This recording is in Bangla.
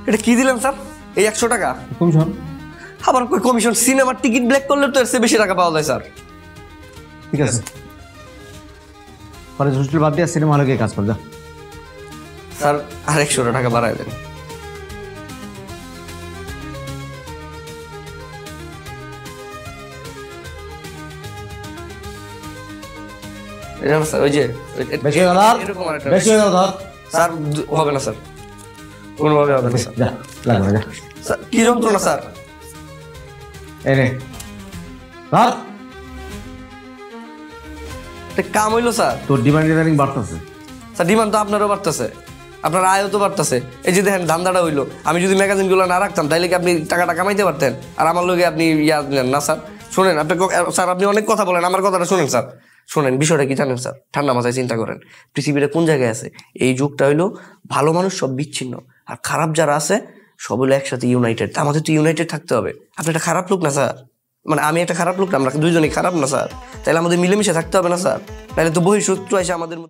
এটা কি দিলেন স্যার? এই 100 টাকা কমিশন। আবার কই কমিশন? সিনেমার টিকিট ব্ল্যাক করলে তো এর চেয়ে বেশি টাকা পাওয়া যায় স্যার। ঠিক আছে, কলেজ হোস্টেল বাদ দিয়ে সিনেমা হলে গিয়ে কাজ কর যা। স্যার আর 100 টাকা বাড়ায় দেন। স্যার ওই যে বেশি হয়ে গেল আর? এরকম আরেকটা বেশি হয়ে গেল ধর। স্যার হবে না স্যার, কোনোভাবে হবে না স্যার। যা, লাগবে না, যা। স্যার কি যন্ত্রণা স্যার? এই নে ধর। এটা কাম হইলো স্যার? তোর ডিমান্ড ইদানিং বাড়তেছে। স্যার ডিমান্ড তো আপনারও বাড়তেছে, আপনার আয়ও তো বাড়তেছে। এই যে দেখেন ধান্দাটা হইলো, আমি যদি ম্যাগাজিনগুলো না রাখতাম তাইলে কি আপনি টাকাটা কামাইতে পারতেন? আর আমার লোকে আপনি ইয়া নেন না স্যার। শোনেন আপনি স্যার, আপনি অনেক কথা বলেন, আমার কথাটা শোনেন স্যার। শোনেন, বিষয়টা কি জানেন স্যার? ঠান্ডা মাথায় চিন্তা করেন, পৃথিবীতে কোন জায়গায় আছে? এই যুগটা হইলো ভালো মানুষ সব বিচ্ছিন্ন, আর খারাপ যারা আছে সব হলো একসাথে ইউনাইটেড। আমাদের তো ইউনাইটেড থাকতে হবে। আপনি একটা খারাপ লোক না স্যার, মানে আমি একটা খারাপ লোক না, আমরা দুইজনই খারাপ না স্যার? তাহলে আমাদের মিলেমিশে থাকতে হবে না স্যার? তাহলে তো বহিঃশত্রু এসে আমাদের